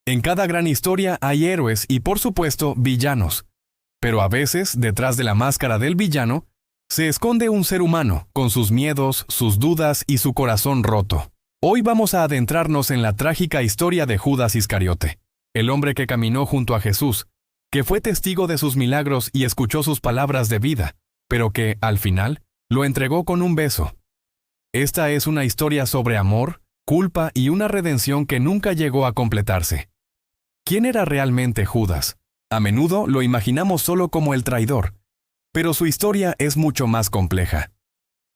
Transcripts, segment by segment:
En cada gran historia hay héroes y, por supuesto, villanos. Pero a veces, detrás de la máscara del villano, se esconde un ser humano, con sus miedos, sus dudas y su corazón roto. Hoy vamos a adentrarnos en la trágica historia de Judas Iscariote, el hombre que caminó junto a Jesús, que fue testigo de sus milagros y escuchó sus palabras de vida, pero que, al final, lo entregó con un beso. Esta es una historia sobre amor, culpa y una redención que nunca llegó a completarse. ¿Quién era realmente Judas? A menudo lo imaginamos solo como el traidor, pero su historia es mucho más compleja.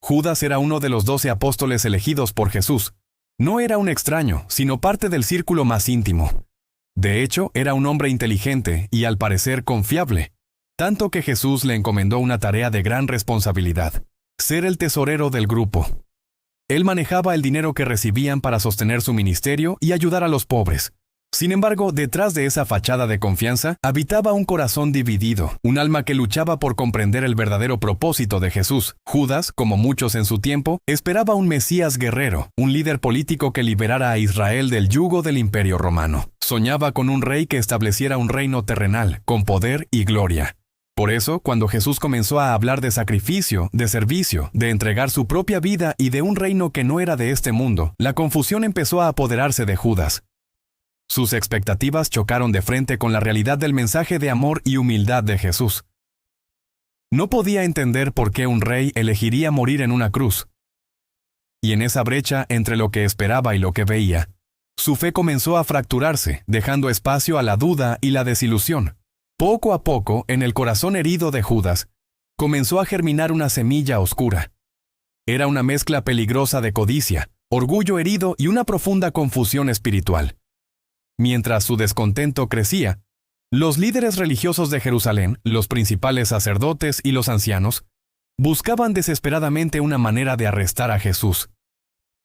Judas era uno de los 12 apóstoles elegidos por Jesús. No era un extraño, sino parte del círculo más íntimo. De hecho, era un hombre inteligente y, al parecer, confiable, tanto que Jesús le encomendó una tarea de gran responsabilidad: ser el tesorero del grupo. Él manejaba el dinero que recibían para sostener su ministerio y ayudar a los pobres. Sin embargo, detrás de esa fachada de confianza, habitaba un corazón dividido, un alma que luchaba por comprender el verdadero propósito de Jesús. Judas, como muchos en su tiempo, esperaba un Mesías guerrero, un líder político que liberara a Israel del yugo del Imperio Romano. Soñaba con un rey que estableciera un reino terrenal, con poder y gloria. Por eso, cuando Jesús comenzó a hablar de sacrificio, de servicio, de entregar su propia vida y de un reino que no era de este mundo, la confusión empezó a apoderarse de Judas. Sus expectativas chocaron de frente con la realidad del mensaje de amor y humildad de Jesús. No podía entender por qué un rey elegiría morir en una cruz. Y en esa brecha entre lo que esperaba y lo que veía, su fe comenzó a fracturarse, dejando espacio a la duda y la desilusión. Poco a poco, en el corazón herido de Judas, comenzó a germinar una semilla oscura. Era una mezcla peligrosa de codicia, orgullo herido y una profunda confusión espiritual. Mientras su descontento crecía, los líderes religiosos de Jerusalén, los principales sacerdotes y los ancianos, buscaban desesperadamente una manera de arrestar a Jesús.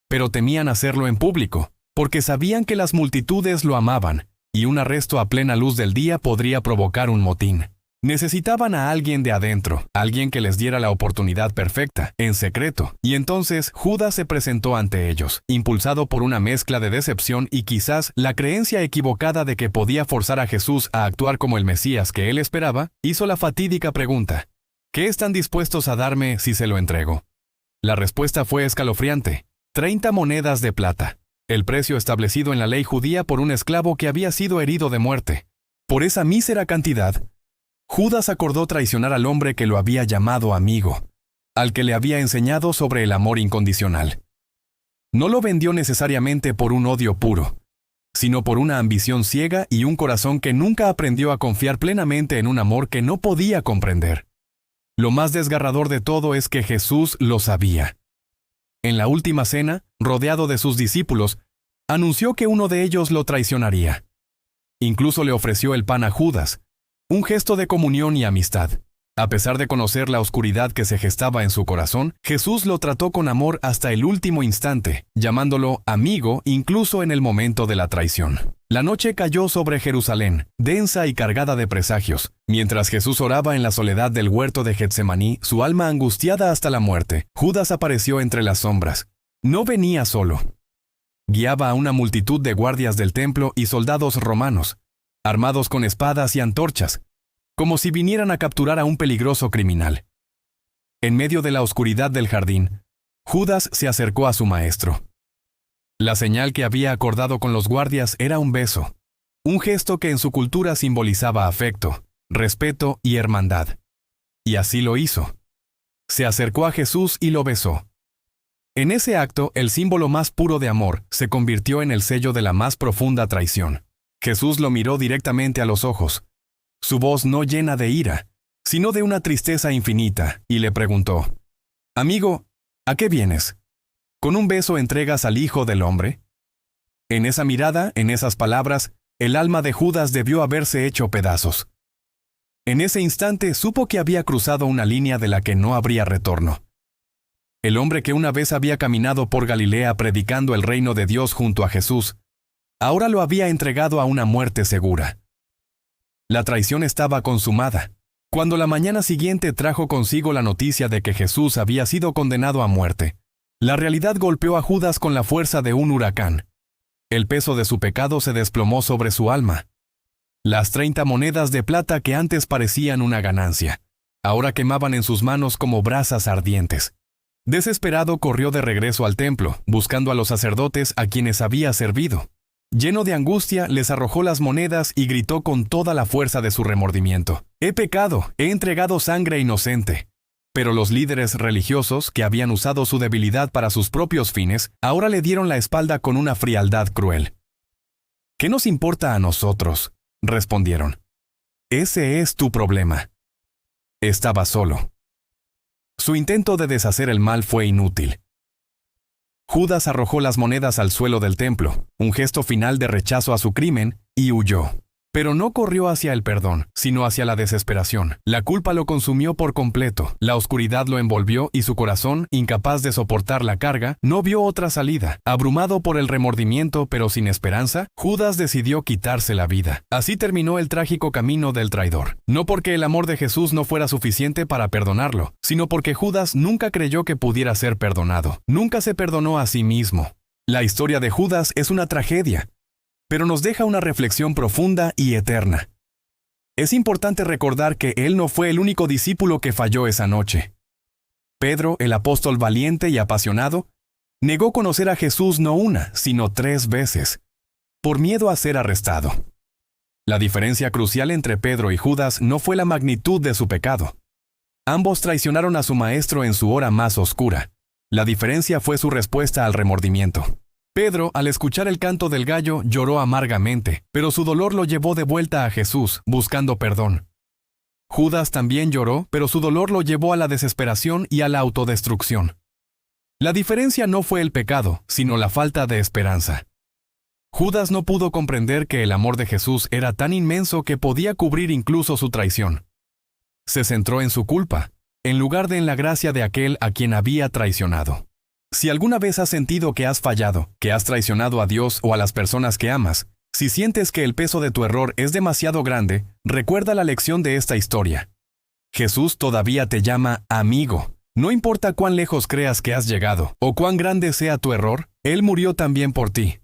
Pero temían hacerlo en público, porque sabían que las multitudes lo amaban, y un arresto a plena luz del día podría provocar un motín. Necesitaban a alguien de adentro, alguien que les diera la oportunidad perfecta, en secreto, y entonces Judas se presentó ante ellos, impulsado por una mezcla de decepción y quizás la creencia equivocada de que podía forzar a Jesús a actuar como el Mesías que él esperaba. Hizo la fatídica pregunta: ¿qué están dispuestos a darme si se lo entrego? La respuesta fue escalofriante: 30 monedas de plata, el precio establecido en la ley judía por un esclavo que había sido herido de muerte. Por esa mísera cantidad, Judas acordó traicionar al hombre que lo había llamado amigo, al que le había enseñado sobre el amor incondicional. No lo vendió necesariamente por un odio puro, sino por una ambición ciega y un corazón que nunca aprendió a confiar plenamente en un amor que no podía comprender. Lo más desgarrador de todo es que Jesús lo sabía. En la última cena, rodeado de sus discípulos, anunció que uno de ellos lo traicionaría. Incluso le ofreció el pan a Judas, un gesto de comunión y amistad. A pesar de conocer la oscuridad que se gestaba en su corazón, Jesús lo trató con amor hasta el último instante, llamándolo amigo incluso en el momento de la traición. La noche cayó sobre Jerusalén, densa y cargada de presagios. Mientras Jesús oraba en la soledad del huerto de Getsemaní, su alma angustiada hasta la muerte, Judas apareció entre las sombras. No venía solo. Guiaba a una multitud de guardias del templo y soldados romanos, armados con espadas y antorchas, como si vinieran a capturar a un peligroso criminal. En medio de la oscuridad del jardín, Judas se acercó a su maestro. La señal que había acordado con los guardias era un beso, un gesto que en su cultura simbolizaba afecto, respeto y hermandad. Y así lo hizo. Se acercó a Jesús y lo besó. En ese acto, el símbolo más puro de amor se convirtió en el sello de la más profunda traición. Jesús lo miró directamente a los ojos, su voz no llena de ira, sino de una tristeza infinita, y le preguntó: «Amigo, ¿a qué vienes? ¿Con un beso entregas al Hijo del Hombre?». En esa mirada, en esas palabras, el alma de Judas debió haberse hecho pedazos. En ese instante supo que había cruzado una línea de la que no habría retorno. El hombre que una vez había caminado por Galilea predicando el reino de Dios junto a Jesús, ahora lo había entregado a una muerte segura. La traición estaba consumada. Cuando la mañana siguiente trajo consigo la noticia de que Jesús había sido condenado a muerte, la realidad golpeó a Judas con la fuerza de un huracán. El peso de su pecado se desplomó sobre su alma. Las 30 monedas de plata que antes parecían una ganancia, ahora quemaban en sus manos como brasas ardientes. Desesperado corrió de regreso al templo, buscando a los sacerdotes a quienes había servido. Lleno de angustia, les arrojó las monedas y gritó con toda la fuerza de su remordimiento: «He pecado, he entregado sangre inocente». Pero los líderes religiosos, que habían usado su debilidad para sus propios fines, ahora le dieron la espalda con una frialdad cruel. «¿Qué nos importa a nosotros?», respondieron. «Ese es tu problema». Estaba solo. Su intento de deshacer el mal fue inútil. Judas arrojó las monedas al suelo del templo, un gesto final de rechazo a su crimen, y huyó. Pero no corrió hacia el perdón, sino hacia la desesperación. La culpa lo consumió por completo, la oscuridad lo envolvió y su corazón, incapaz de soportar la carga, no vio otra salida. Abrumado por el remordimiento pero sin esperanza, Judas decidió quitarse la vida. Así terminó el trágico camino del traidor. No porque el amor de Jesús no fuera suficiente para perdonarlo, sino porque Judas nunca creyó que pudiera ser perdonado. Nunca se perdonó a sí mismo. La historia de Judas es una tragedia, pero nos deja una reflexión profunda y eterna. Es importante recordar que él no fue el único discípulo que falló esa noche. Pedro, el apóstol valiente y apasionado, negó conocer a Jesús no una, sino 3 veces, por miedo a ser arrestado. La diferencia crucial entre Pedro y Judas no fue la magnitud de su pecado. Ambos traicionaron a su maestro en su hora más oscura. La diferencia fue su respuesta al remordimiento. Pedro, al escuchar el canto del gallo, lloró amargamente, pero su dolor lo llevó de vuelta a Jesús, buscando perdón. Judas también lloró, pero su dolor lo llevó a la desesperación y a la autodestrucción. La diferencia no fue el pecado, sino la falta de esperanza. Judas no pudo comprender que el amor de Jesús era tan inmenso que podía cubrir incluso su traición. Se centró en su culpa, en lugar de en la gracia de aquel a quien había traicionado. Si alguna vez has sentido que has fallado, que has traicionado a Dios o a las personas que amas, si sientes que el peso de tu error es demasiado grande, recuerda la lección de esta historia. Jesús todavía te llama amigo. No importa cuán lejos creas que has llegado, o cuán grande sea tu error, Él murió también por ti.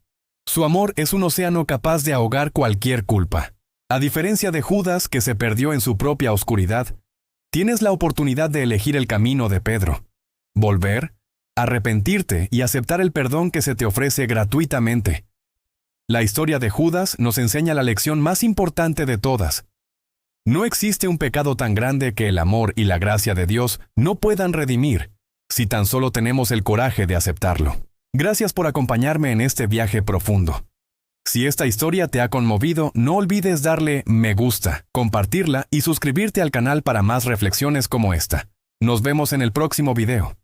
Su amor es un océano capaz de ahogar cualquier culpa. A diferencia de Judas, que se perdió en su propia oscuridad, tienes la oportunidad de elegir el camino de Pedro. Volver, arrepentirte y aceptar el perdón que se te ofrece gratuitamente. La historia de Judas nos enseña la lección más importante de todas. No existe un pecado tan grande que el amor y la gracia de Dios no puedan redimir, si tan solo tenemos el coraje de aceptarlo. Gracias por acompañarme en este viaje profundo. Si esta historia te ha conmovido, no olvides darle me gusta, compartirla y suscribirte al canal para más reflexiones como esta. Nos vemos en el próximo video.